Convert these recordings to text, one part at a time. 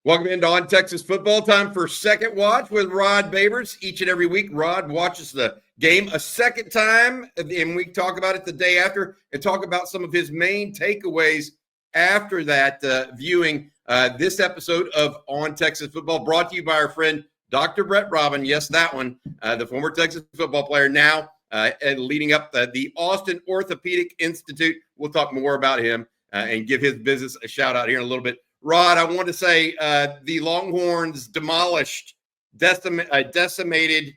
Welcome into On Texas Football. Time for Second Watch with Rod Babers. Each and every week, Rod watches the game a second time, and we talk about it the day after and talk about some of his main takeaways after that viewing this episode of On Texas Football, brought to you by our friend Dr. Brett Robin. Yes, that one, the former Texas football player, now and leading up the Austin Orthopedic Institute. We'll talk more about him and give his business a shout out here in a little bit. Rod, I want to say the Longhorns demolished, decimated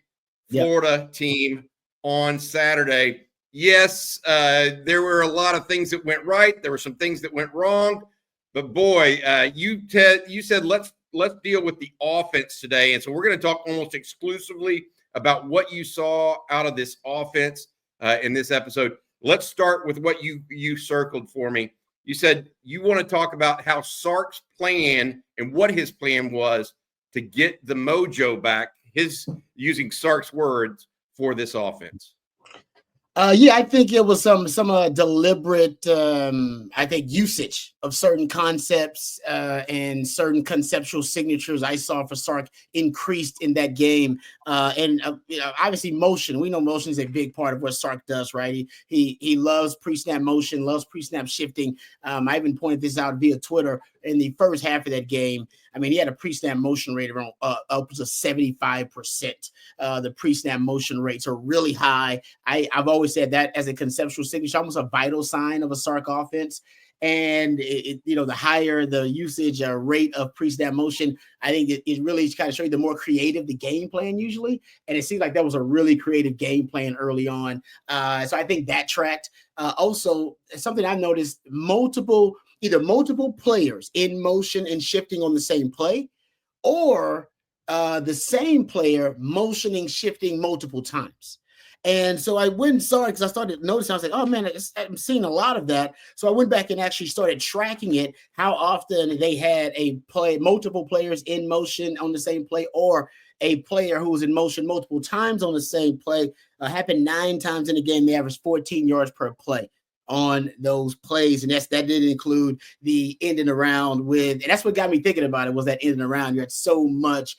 Florida team on Saturday. Yes, there were a lot of things that went right. There were some things that went wrong. But boy, you said let's deal with the offense today. And so we're going to talk almost exclusively about what you saw out of this offense in this episode. Let's start with what you circled for me. You said you want to talk about how Sark's plan and what his plan was to get the mojo back, using Sark's words, for this offense. I think it was some deliberate, usage of certain concepts and certain conceptual signatures I saw for Sark increased in that game. Obviously motion. We know motion is a big part of what Sark does, right? He loves pre-snap motion, loves pre-snap shifting. I even pointed this out via Twitter in the first half of that game. I mean, he had a pre-snap motion rate around upwards of 75%. The pre-snap motion rates are really high. I've always said that as a conceptual signature, almost a vital sign of a Sark offense. And the higher the usage rate of pre-snap motion, I think it really kind of shows you the more creative the game plan usually. And it seemed like that was a really creative game plan early on. So I think that tracked. Also, something I noticed, either multiple players in motion and shifting on the same play, or the same player motioning, shifting multiple times. And so I went and saw it because I started noticing, I was like, oh man, I'm seeing a lot of that. So I went back and actually started tracking it, how often they had multiple players in motion on the same play, or a player who was in motion multiple times on the same play. Happened 9 times in a game. They averaged 14 yards per play on those plays, and that didn't include the ending around and that's what got me thinking about it, was that ending around. You had so much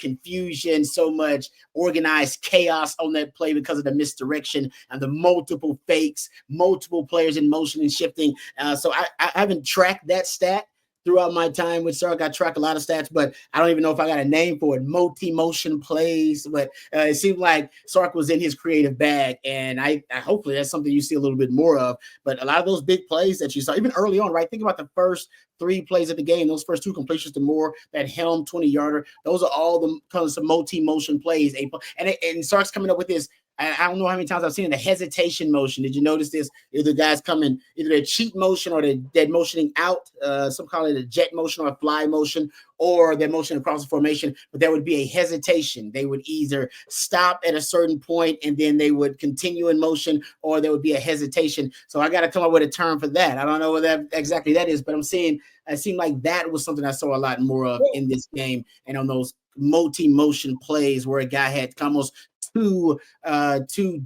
confusion, so much organized chaos on that play because of the misdirection and the multiple fakes, multiple players in motion and shifting. So I haven't tracked that stat throughout my time with Sark. I track a lot of stats, but I don't even know if I got a name for it. Multi-motion plays, but it seemed like Sark was in his creative bag, and I hopefully that's something you see a little bit more of. But a lot of those big plays that you saw, even early on, right? Think about the first 3 plays of the game, those first 2 completions to Moore, that Helm 20-yarder, those are all the kind of some multi-motion plays. And Sark's coming up with this, I don't know how many times I've seen the hesitation motion. Did you notice this? Either guys coming, either a cheat motion or they're motioning out, some call it a jet motion or a fly motion, or they're motioning across the formation, but there would be a hesitation. They would either stop at a certain point and then they would continue in motion, or there would be a hesitation. So I got to come up with a term for that. I don't know what exactly that is, but it seemed like that was something I saw a lot more of in this game, and on those multi-motion plays where a guy had almost two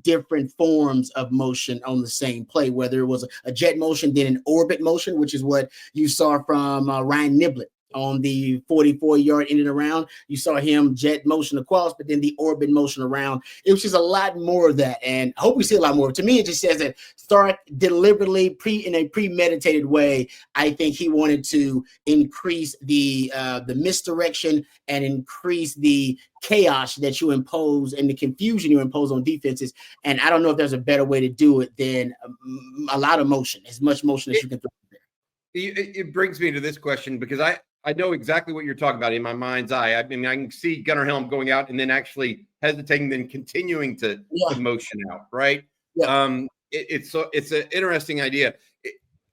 different forms of motion on the same play, whether it was a jet motion, then an orbit motion, which is what you saw from Ryan Niblett on the 44-yard ending around. You saw him jet motion across, but then the orbit motion around. It was just a lot more of that, and I hope we see a lot more. To me, it just says that Sark deliberately, in a premeditated way, I think he wanted to increase the misdirection and increase the chaos that you impose and the confusion you impose on defenses. And I don't know if there's a better way to do it than a lot of motion, as much motion as you can throw there. It brings me to this question, because I know exactly what you're talking about in my mind's eye. I mean, I can see Gunnar Helm going out and then actually hesitating, then continuing to motion out, right? Yeah. It's an interesting idea.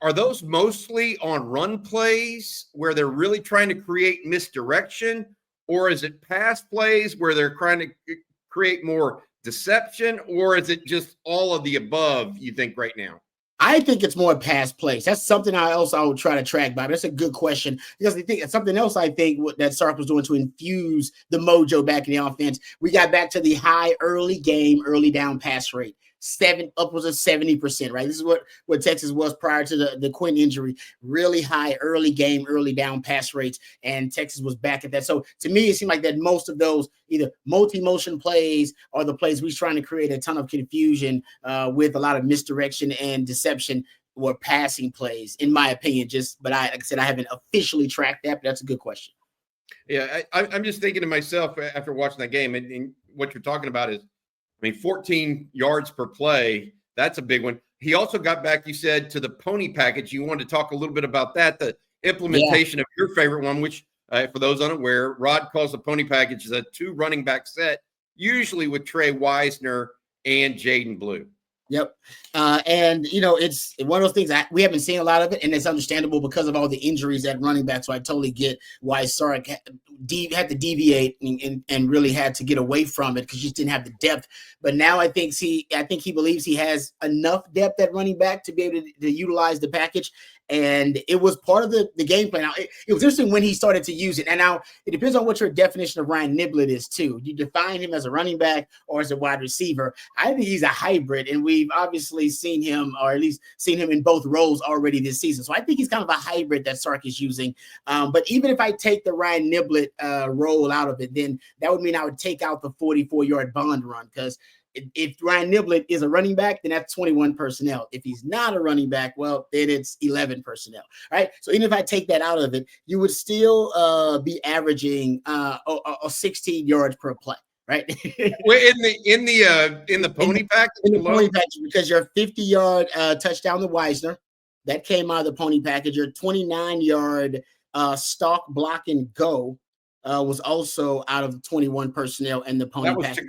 Are those mostly on run plays where they're really trying to create misdirection, or is it pass plays where they're trying to create more deception, or is it just all of the above, you think, right now? I think it's more pass plays. That's something else I would try to track by. But that's a good question, because I think something else I think that Sark was doing to infuse the mojo back in the offense. We got back to the high early down pass rate. upwards of 70%, right? This is what Texas was prior to the Quinn injury. Really high early game, early down pass rates, and Texas was back at that. So to me, it seemed like that most of those either multi-motion plays or the plays we trying to create a ton of confusion with a lot of misdirection and deception were passing plays, in my opinion. But like I said, I haven't officially tracked that, but that's a good question. Yeah, I'm just thinking to myself after watching that game, and what you're talking about is, 14 yards per play. That's a big one. He also got back, you said, to the pony package. You wanted to talk a little bit about that, the implementation of your favorite one, which for those unaware, Rod calls the pony package a 2 running back set, usually with Trey Wisner and Jaden Blue. Yep. And, it's one of those things we haven't seen a lot of it, and it's understandable because of all the injuries at running back. So I totally get why Sark had to deviate and really had to get away from it because he just didn't have the depth. But now I think he believes he has enough depth at running back to be able to utilize the package. And it was part of the game plan. Now, it was interesting when he started to use it. And now it depends on what your definition of Ryan Niblett is, too. You define him as a running back or as a wide receiver. I think he's a hybrid, and we've obviously seen him, or at least seen him in both roles already this season. So I think he's kind of a hybrid that Sark is using. But even if I take the Ryan Niblett role out of it, then that would mean I would take out the 44-yard bond run, because if Ryan Niblett is a running back, then that's 21 personnel. If he's not a running back, well, then it's 11 personnel, right? So even if I take that out of it, you would still be averaging 16 yards per play, right? Well, in the pony package, in the pony package, because your 50-yard touchdown to Wisner, that came out of the pony package. Your 29-yard stalk, block, and go was also out of 21 personnel in the pony package.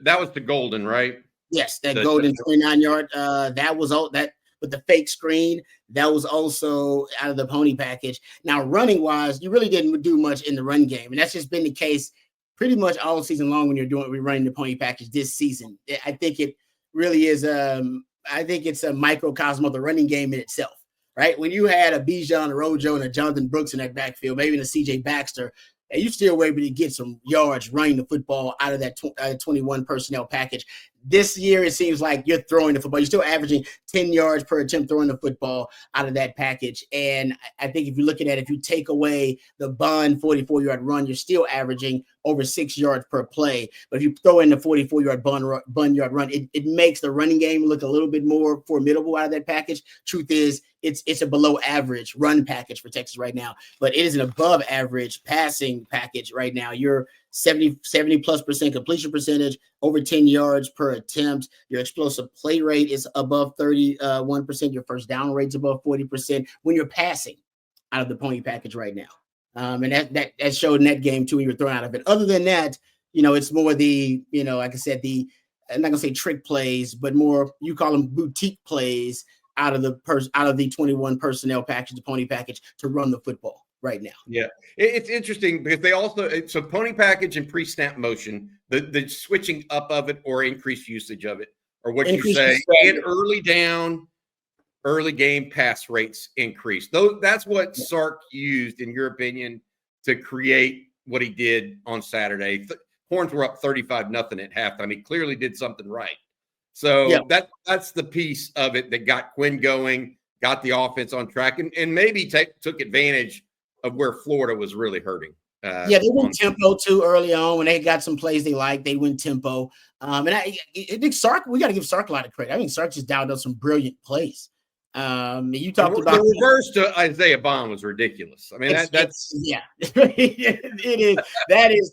That was the golden, right? Yes, that golden 29-yard. That was all that with the fake screen. That was also out of the pony package. Now, running wise, you really didn't do much in the run game, and that's just been the case pretty much all season long when we're running the pony package this season. I think it really is. I think it's a microcosm of the running game in itself. Right? When you had a Bijan, a Rojo, and a Jonathan Brooks in that backfield, maybe a CJ Baxter, and you still were able to get some yards running the football out of that 21 personnel package. This year, it seems like you're throwing the football. You're still averaging 10 yards per attempt throwing the football out of that package. And I think if you're looking at it, if you take away the bond 44-yard run, you're still averaging over 6 yards per play. But if you throw in the 44-yard bun yard run, it makes the running game look a little bit more formidable out of that package. Truth is, it's a below average run package for Texas right now, but it is an above average passing package right now. You're 70+% completion percentage, over 10 yards per attempt. Your explosive play rate is above 31%. Your first down rate's above 40% when you're passing out of the pony package right now. And that showed in that game too when you were thrown out of it. Other than that, it's more the, like I said, I'm not gonna say trick plays, but more, you call them boutique plays out of the 21 personnel package, the pony package, to run the football right now. Yeah, it's interesting because they also, so pony package and pre-snap motion, the switching up of it or increased usage of it, or what you say, and early down, early game pass rates increase. That's what Sark used, in your opinion, to create what he did on Saturday. Horns were up 35-0 at halftime. He clearly did something right. So that's the piece of it that got Quinn going, got the offense on track, and maybe took advantage of where Florida was really hurting. They went tempo too early on when they got some plays they liked. They went tempo. And I think Sark, we got to give Sark a lot of credit. I think Sark just dialed up some brilliant plays. You talked about the reverse to Isaiah Bond was ridiculous. I mean, that's it is.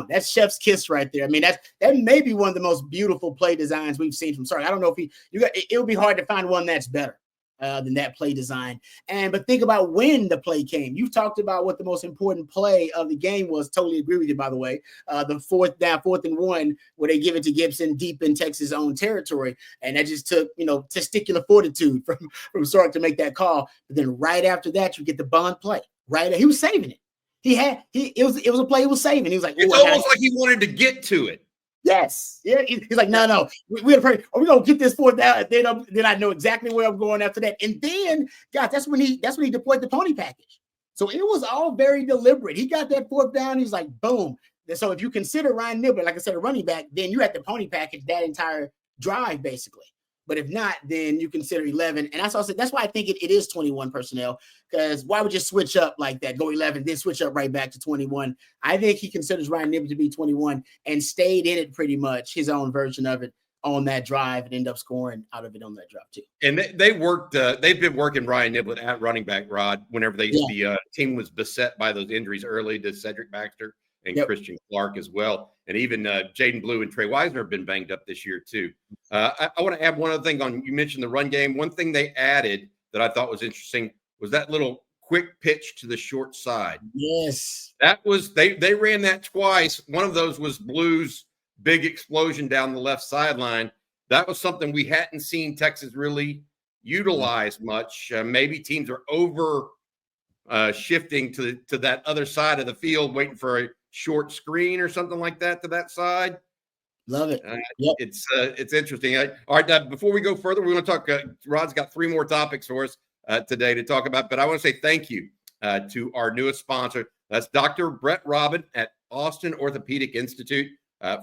That's chef's kiss right there. I mean, that may be one of the most beautiful play designs we've seen from Sark. I don't know if it would be hard to find one that's better than that play design. But think about when the play came. You've talked about what the most important play of the game was. Totally agree with you, by the way. The 4th and 1, where they give it to Gibson deep in Texas' own territory. And that just took, testicular fortitude from Sark to make that call. But then right after that, you get the Bond play. Right? He was saving it. It was a play he was saving. He was like, it's almost like he wanted to get to it. Yes. Yeah. He's like, no. We're going to get this 4th down. Then I know exactly where I'm going after that. And then, guys, that's when he deployed the pony package. So it was all very deliberate. He got that 4th down. He's like, boom. So if you consider Ryan Niblett, like I said, a running back, then you had the pony package that entire drive, basically. But if not, then you consider 11. And that's why I think it is 21 personnel, because why would you switch up like that, go 11, then switch up right back to 21? I think he considers Ryan Niblett to be 21 and stayed in it pretty much, his own version of it on that drive, and end up scoring out of it on that drive too. And they've been working Ryan Niblett at running back, Rod, whenever the team was beset by those injuries early to Cedric Baxter and Christian Clark as well. And even Jaden Blue and Trey Wisner have been banged up this year too. I want to add one other thing you mentioned the run game. One thing they added that I thought was interesting was that little quick pitch to the short side. Yes. That was, they ran that twice. One of those was Blue's big explosion down the left sideline. That was something we hadn't seen Texas really utilize much. Maybe teams are over shifting to that other side of the field, waiting for a short screen or something like that to that side. Love it. It's interesting. All right, before we go further, we're going to talk. Rod's got 3 more topics for us today to talk about, but I want to say thank you to our newest sponsor. That's Dr. Brett Robin at Austin Orthopedic Institute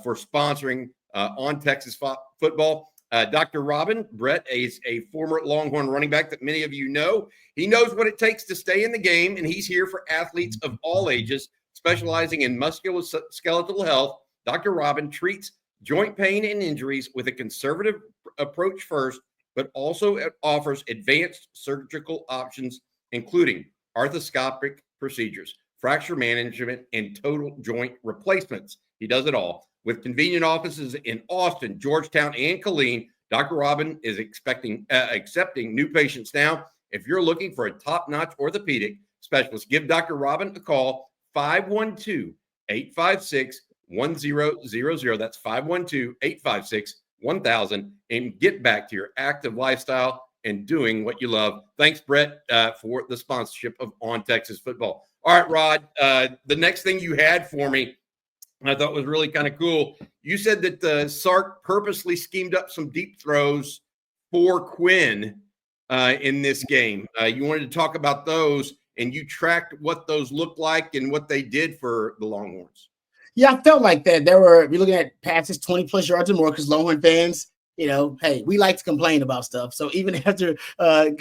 for sponsoring On Texas Football. Dr. Robin, Brett is a former Longhorn running back that many of you know. He knows what it takes to stay in the game, and he's here for athletes of all ages, specializing in musculoskeletal health. Dr. Robin treats joint pain and injuries with a conservative approach first, but also offers advanced surgical options, including arthroscopic procedures, fracture management, and total joint replacements. He does it all. With convenient offices in Austin, Georgetown, and Killeen, Dr. Robin is accepting new patients now. If you're looking for a top-notch orthopedic specialist, give Dr. Robin a call, 512-856-1000. That's 512-856-1000, and get back to your active lifestyle and doing what you love. Thanks, Brett, for the sponsorship of On Texas Football. All right, Rod, the next thing you had for me I thought was really kind of cool. You said that Sark purposely schemed up some deep throws for Quinn in this game. You wanted to talk about those, and you tracked what those looked like and what they did for the Longhorns. Yeah, I felt like that. We're looking at passes 20 plus yards or more, because Longhorn fans, hey, we like to complain about stuff. So even after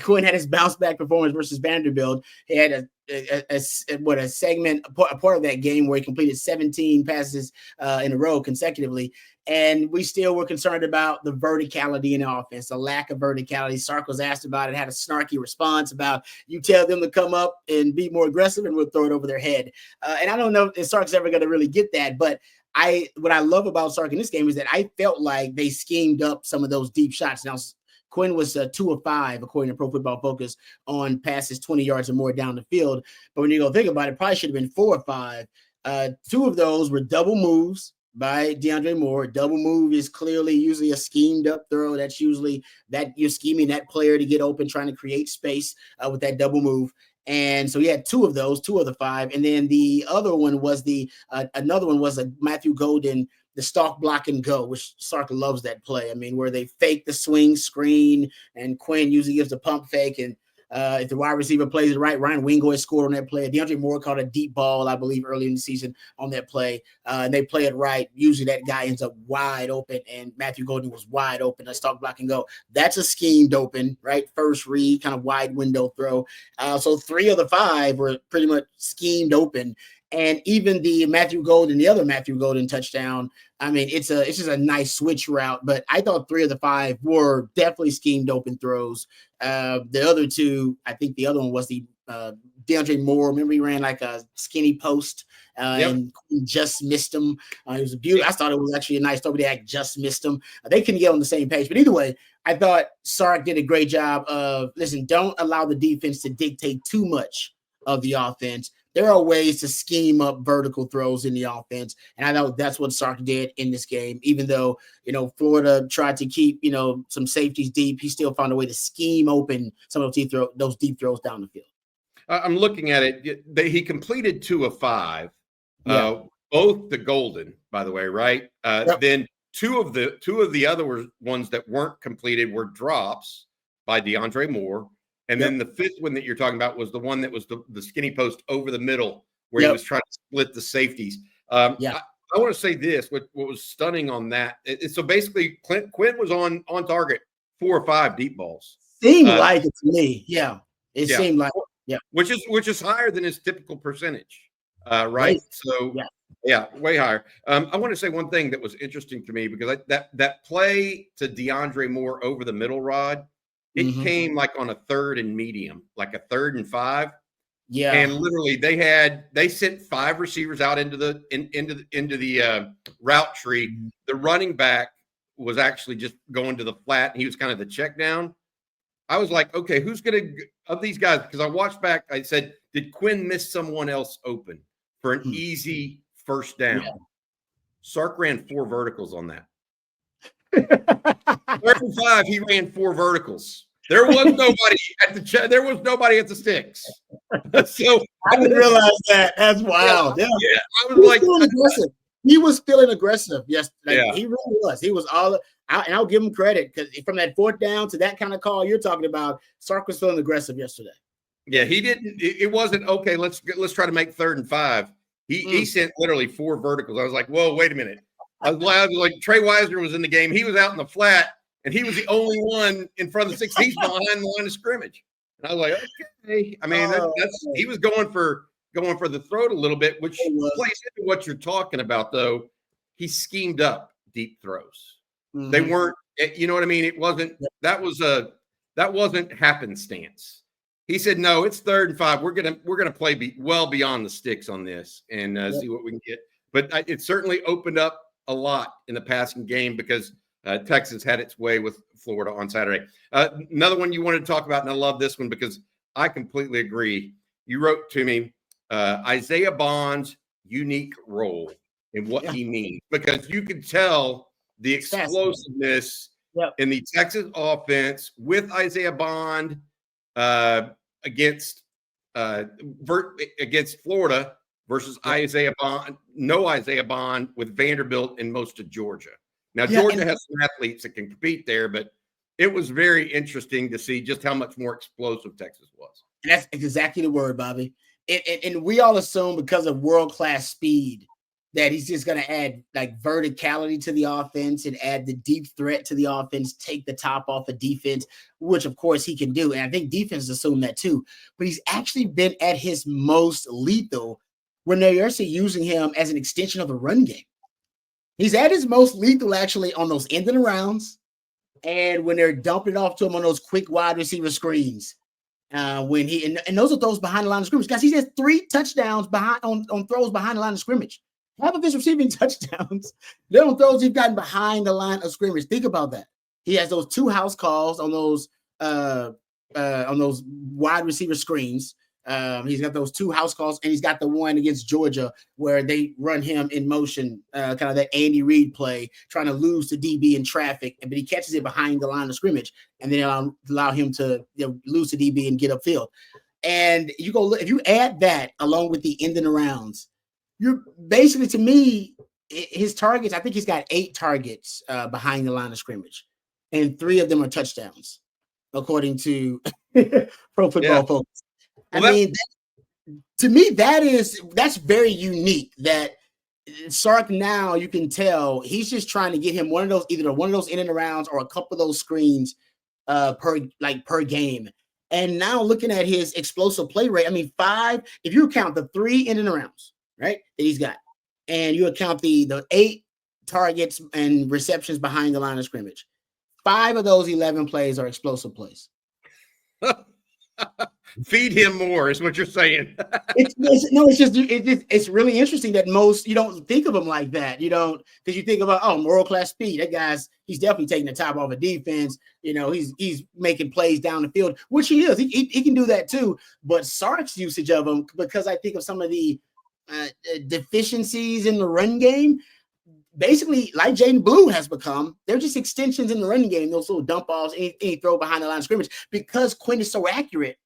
Quinn had his bounce back performance versus Vanderbilt, he had a segment, a part of that game where he completed 17 passes in a row consecutively. And we still were concerned about the verticality in the offense, the lack of verticality. Sark was asked about it, had a snarky response about, you tell them to come up and be more aggressive and we'll throw it over their head. And I don't know if Sark's ever going to really get that, but what I love about Sark in this game is that I felt like they schemed up some of those deep shots. Now, Quinn was 2 of 5, according to Pro Football Focus, on passes 20 yards or more down the field. But when you go think about it, probably should have been 4 or 5. 2 of those were double moves by DeAndre Moore. Double move is clearly usually a schemed up throw. That's usually that you're scheming that player to get open, trying to create space with that double move. And so he had 2 of those, 2 of the 5. And then the other one was another one was a Matthew Golden, the stalk, block, and go, which Sark loves that play. I mean, where they fake the swing screen, and Quinn usually gives the pump fake. And if the wide receiver plays it right, Ryan Wingo has scored on that play. DeAndre Moore caught a deep ball, I believe, early in the season on that play. And they play it right. Usually that guy ends up wide open, and Matthew Golden was wide open. A stalk, block, and go. That's a schemed open, right? First read, kind of wide window throw. So 3 of the 5 were pretty much schemed open. And even the other Matthew Golden touchdown, I mean, it's just a nice switch route. But I thought 3 of the 5 were definitely schemed open throws. The other 2, I think the other one was the DeAndre Moore. Remember, he ran like a skinny post and just missed him. It was a beautiful. I thought it was actually a nice throw, but they just missed him. They couldn't get on the same page. But either way, I thought Sark did a great job of, don't allow the defense to dictate too much of the offense. There are ways to scheme up vertical throws in the offense. And I know that's what Sark did in this game. Even though, Florida tried to keep, some safeties deep, he still found a way to scheme open some of those deep throws down the field. I'm looking at it. He completed 2 of 5, both the Golden, by the way, right? Then two of the other ones that weren't completed were drops by DeAndre Moore. And then the 5th one that you're talking about was the one that was the skinny post over the middle where he was trying to split the safeties. I I want to say this. What was stunning on that? So basically, Quinn was on target 4 or 5 deep balls. Seemed like it to me. Yeah, it seemed like which is higher than his typical percentage, right? So way higher. I want to say one thing that was interesting to me because that play to DeAndre Moore over the middle, Rod, it came like on a 3rd and medium, like a 3rd and 5. Yeah, and literally they sent 5 receivers out into the route tree. The running back was actually just going to the flat. He was kind of the check down. I was like, okay, who's going to of these guys? Because I watched back. I said, did Quinn miss someone else open for an easy first down? Yeah. Sark ran 4 verticals on that. 35, he ran 4 verticals. There was nobody at the sticks. So I didn't realize that. That's wild. Yeah. I was like, aggressive. He was feeling aggressive. Yes, he really was. He was all, and I'll give him credit because from that 4th down to that kind of call you're talking about, Sark was feeling aggressive yesterday. Yeah, he didn't. It wasn't okay. Let's try to make 3rd and 5. He sent literally 4 verticals. I was like, whoa, wait a minute. I was like, Trey Wisener was in the game. He was out in the flat, and he was the only one in front of the 6. He's behind the line of scrimmage. And I was like, okay. I mean, he was going for the throat a little bit, which plays into what you're talking about, though. He schemed up deep throws. They weren't, you know what I mean? It wasn't, that wasn't happenstance. He said, no, it's 3rd and 5. We're gonna play well beyond the sticks on this and see what we can get. But it certainly opened up a lot in the passing game because Texas had its way with Florida on Saturday. Another one you wanted to talk about, and I love this one because I completely agree. You wrote to me Isaiah Bond's unique role and what he means, because you could tell the explosiveness in the Texas offense with Isaiah Bond against Florida versus Isaiah Bond, no Isaiah Bond with Vanderbilt and most of Georgia. Now, Georgia has some athletes that can compete there, but it was very interesting to see just how much more explosive Texas was. And that's exactly the word, Bobby. And we all assume because of world-class speed that he's just going to add like verticality to the offense and add the deep threat to the offense, take the top off of defense, which of course he can do. And I think defenses assume that too. But he's actually been at his most lethal when they're actually using him as an extension of the run game. He's at his most lethal actually on those end of the rounds and when they're dumping it off to him on those quick wide receiver screens. When he and those are throws behind the line of scrimmage. Guys, he has 3 touchdowns on throws behind the line of scrimmage. Half of his receiving touchdowns, they're on throws he's gotten behind the line of scrimmage. Think about that. He has those 2 house calls on those wide receiver screens. He's got those 2 house calls, and he's got the one against Georgia where they run him in motion, kind of that Andy Reid play, trying to lose to DB in traffic, but he catches it behind the line of scrimmage, and then allow him to lose to DB and get upfield. And you go look, if you add that along with the end and arounds, you're basically, to me, his targets. I think he's got 8 targets behind the line of scrimmage, and 3 of them are touchdowns, according to Pro Football Focus. Well, I mean, to me, that's very unique. That Sark, now you can tell he's just trying to get him either one of those in and arounds or a couple of those screens per game. And now looking at his explosive play rate, I mean, 5. If you count the 3 in and arounds, right, that he's got, and you account the 8 targets and receptions behind the line of scrimmage, 5 of those 11 plays are explosive plays. Feed him more is what you're saying. It's really interesting that most, you don't think of him like that. You don't, because you think about, world-class speed. That he's definitely taking the top off of defense. He's making plays down the field, which he is. He can do that too. But Sark's usage of him, because I think of some of the deficiencies in the run game, basically like Jaden Blue has become, they're just extensions in the running game, those little dump offs, any throw behind the line of scrimmage. Because Quinn is so accurate,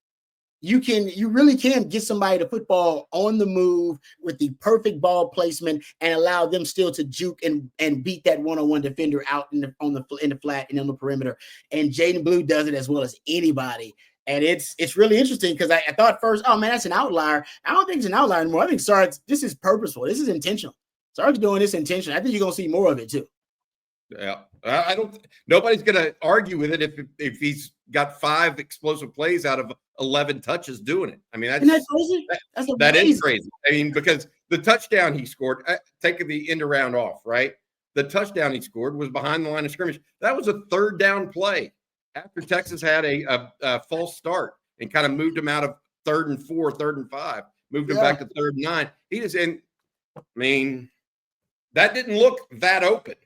you really can get somebody to football on the move with the perfect ball placement and allow them still to juke and beat that one-on-one defender out in the flat and on the perimeter. And Jaden Blue does it as well as anybody. And it's really interesting because I thought first, oh man, that's an outlier. I don't think it's an outlier anymore. I think this is purposeful. This is intentional. Sark's doing this intentionally. I think you're gonna see more of it too. Yeah, I don't. Nobody's going to argue with it if he's got 5 explosive plays out of 11 touches doing it. I mean, Isn't that crazy? That is crazy. I mean, because the touchdown he scored, taking the end around off, right? The touchdown he scored was behind the line of scrimmage. That was a 3rd down play after Texas had a false start and kind of moved him out of 3rd and 4, 3rd and 5, moved him back to 3rd and 9. He just, I mean, that didn't look that open.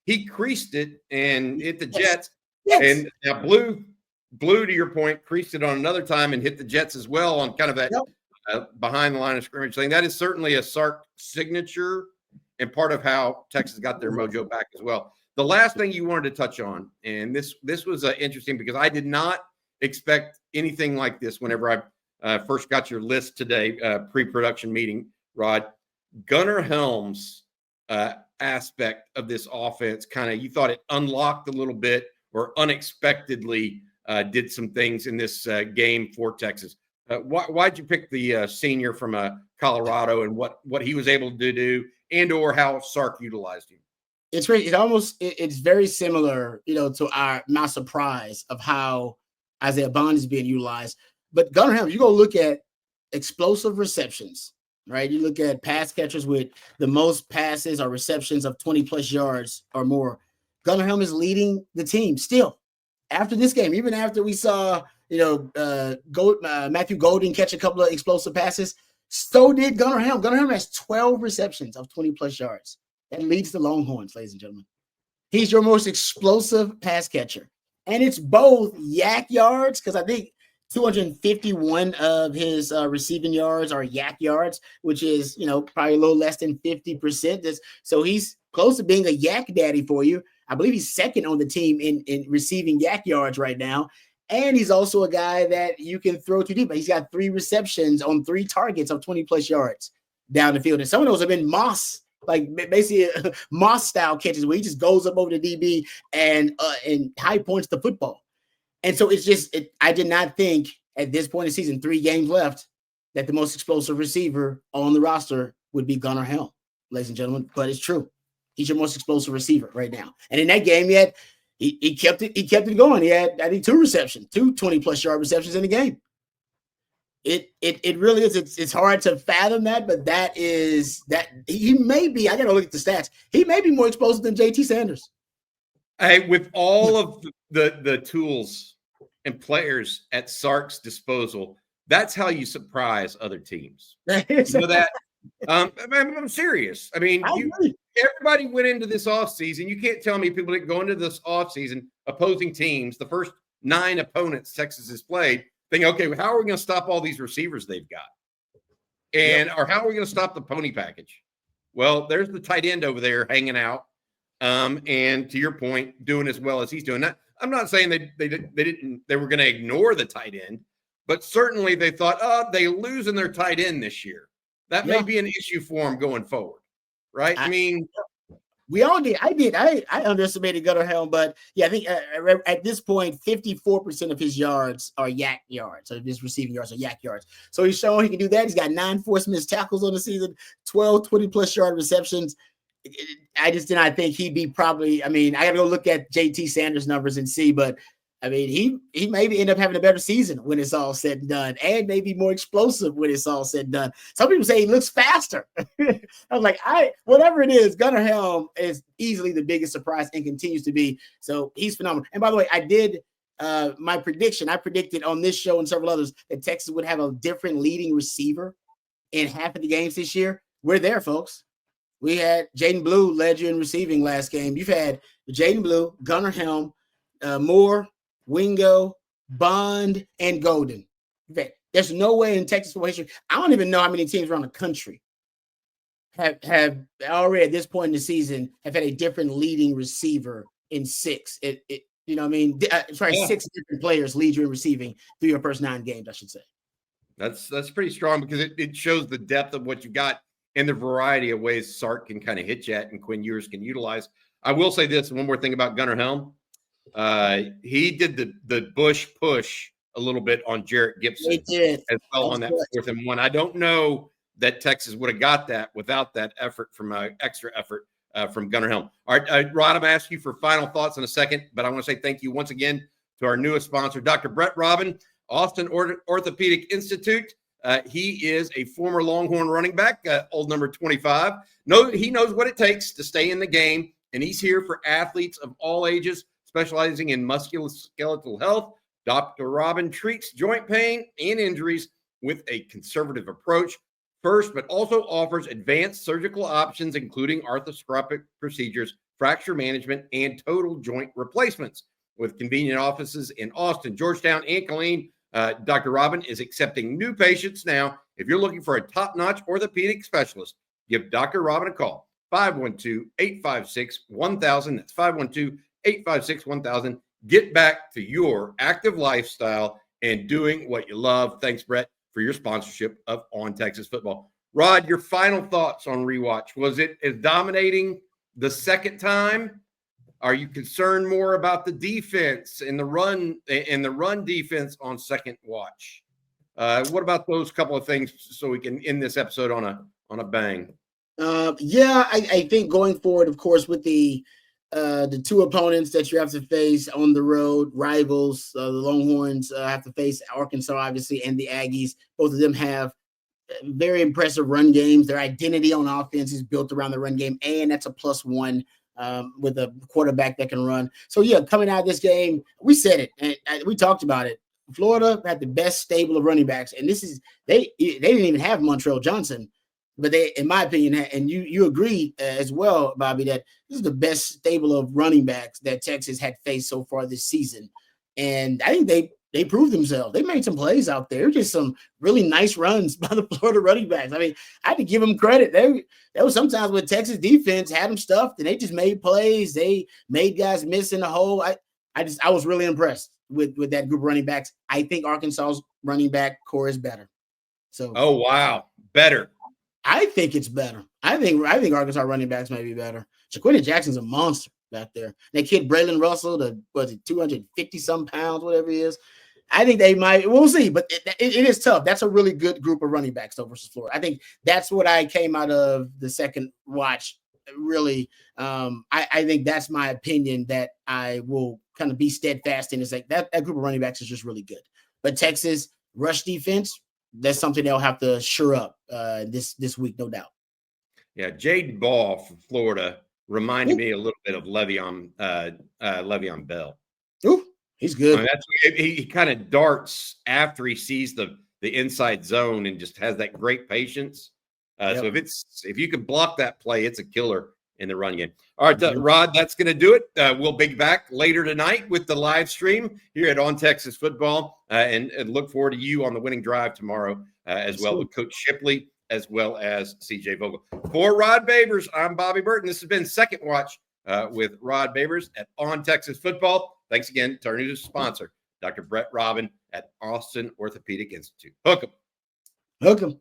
He creased it and hit the Jets, and now Blue, to your point, creased it on another time and hit the Jets as well on kind of that behind the line of scrimmage thing. That is certainly a Sark signature and part of how Texas got their mojo back as well. The last thing you wanted to touch on, and this was interesting because I did not expect anything like this whenever I first got your list today, pre-production meeting, Rod. Gunnar Helm's aspect of this offense, kind of, you thought it unlocked a little bit or unexpectedly did some things in this game for Texas. Why'd you pick the senior from Colorado and what he was able to do and or how Sark utilized him? It's great. It's very similar, to my surprise of how Isaiah Bond is being utilized. But Gunnar Helm, you go look at explosive receptions, right? You look at pass catchers with the most passes or receptions of 20+ yards or more. Gunnar Helm is leading the team still after this game, even after we saw, Matthew Golden catch a couple of explosive passes. So did Gunnar Helm. Gunnar Helm has 12 receptions of 20+ yards. That leads the Longhorns, ladies and gentlemen. He's your most explosive pass catcher. And it's both yak yards, because I think 251 of his receiving yards are yak yards, which is, probably a little less than 50%. So he's close to being a yak daddy for you. I believe he's second on the team in receiving yak yards right now. And he's also a guy that you can throw too deep. He's got 3 receptions on 3 targets of 20+ yards down the field. And some of those have been Moss, like basically Moss style catches where he just goes up over the DB and high points the football. And so it's just, I did not think at this point in the season, 3 games left, that the most explosive receiver on the roster would be Gunnar Helm, ladies and gentlemen. But it's true. He's your most explosive receiver right now. And in that game, he kept it going. He had, I think, 2 receptions, 2 20+ yard receptions in the game. It really is. It's hard to fathom that, but that he may be, I got to look at the stats. He may be more explosive than JT Sanders. Hey, with all of the tools and players at Sark's disposal, that's how you surprise other teams. You know that? I'm serious. I mean, everybody went into this offseason. You can't tell me people didn't go into this offseason opposing teams, the first 9 opponents Texas has played, thinking, okay, how are we going to stop all these receivers they've got? And or how are we going to stop the pony package? Well, there's the tight end over there hanging out. And to your point, doing as well as he's doing. That, I'm not saying they were going to ignore the tight end, but certainly they thought, they losing their tight end this year. That may be an issue for them going forward, right? I mean, we all did. I underestimated Gunnar Helm, but I think at this point, 54% of his yards are yak yards. So his receiving yards are yak yards. So he's showing he can do that. He's got 9 forced missed tackles on the season, 12 20+ yard receptions. I just did not think he'd be probably. I mean, I got to go look at JT Sanders' numbers and see, but I mean, he maybe end up having a better season when it's all said and done, and maybe more explosive when it's all said and done. Some people say he looks faster. I was like, whatever it is, Gunnar Helm is easily the biggest surprise and continues to be. So he's phenomenal. And by the way, I did my prediction. I predicted on this show and several others that Texas would have a different leading receiver in half of the games this year. We're there, folks. We had Jaden Blue led you in receiving last game. You've had Jaden Blue, Gunnar Helm, Moore, Wingo, Bond, and Golden. There's no way in Texas football history. I don't even know how many teams around the country have already at this point in the season have had a different leading receiver in 6. You know what I mean? 6 different players lead you in receiving through your first 9 games, I should say. That's pretty strong because it shows the depth of what you got and the variety of ways Sark can kind of hit you at and Quinn Ewers can utilize. I will say this, one more thing about Gunnar Helm. He did the Bush push a little bit on Jarrett Gibson as well on that 4th and 1. I don't know that Texas would have got that without that effort from extra effort from Gunnar Helm. All right, Rod, I'm going to ask you for final thoughts in a second, but I want to say thank you once again to our newest sponsor, Dr. Brett Robin, Austin Orthopedic Institute. He is a former Longhorn running back, old number 25. He knows what it takes to stay in the game, and he's here for athletes of all ages, specializing in musculoskeletal health. Dr. Robin treats joint pain and injuries with a conservative approach first, but also offers advanced surgical options, including arthroscopic procedures, fracture management, and total joint replacements. With convenient offices in Austin, Georgetown, and Killeen, Dr. Robin is accepting new patients now. If you're looking for a top-notch orthopedic specialist, give Dr. Robin a call, 512-856-1000. That's 512-856-1000. Get back to your active lifestyle and doing what you love. Thanks, Brett, for your sponsorship of On Texas Football. Rod, your final thoughts on rewatch. Was it as dominating the second time? Are you concerned more about the defense and the run defense on second watch? What about those couple of things so we can end this episode on a bang? I think going forward, of course, with the two opponents that you have to face on the road, rivals, the Longhorns have to face Arkansas, obviously, and the Aggies. Both of them have very impressive run games. Their identity on offense is built around the run game, and that's a +1 with a quarterback that can run. So, yeah, coming out of this game, we said it, and we talked about it. Florida had the best stable of running backs, and they didn't even have Montrell Johnson. But they, in my opinion, and you agree as well, Bobby, that this is the best stable of running backs that Texas had faced so far this season. And I think they proved themselves. They made some plays out there, just some really nice runs by the Florida running backs. I mean, I had to give them credit. There was sometimes when Texas defense had them stuffed and they just made plays. They made guys miss in the hole. I was really impressed with that group of running backs. I think Arkansas's running back core is better. So, oh wow, better. I think it's better. I think Arkansas running backs might be better. Jaquita Jackson's a monster back there. That kid Braylon Russell, 250-some pounds, whatever he is. I think they might. We'll see, but it is tough. That's a really good group of running backs though versus Florida. I think that's what I came out of the second watch. Really, I think that's my opinion that I will kind of be steadfast in. Is like that group of running backs is just really good. But Texas rush defense, that's something they'll have to shore up this week, no doubt. Yeah, Jaden Ball from Florida reminded me a little bit of Le'Veon Bell. Ooh, he's good. I mean, he kind of darts after he sees the inside zone and just has that great patience. So if you can block that play, it's a killer in the run game. All right, Rod, that's going to do it. We'll be back later tonight with the live stream here at On Texas Football, and look forward to you on the winning drive tomorrow as well with Coach Shipley as well as CJ Vogel. For Rod Babers, I'm Bobby Burton. This has been Second Watch with Rod Babers at On Texas Football. Thanks again to our new sponsor, Dr. Brett Robin at Austin Orthopedic Institute. Hook 'em.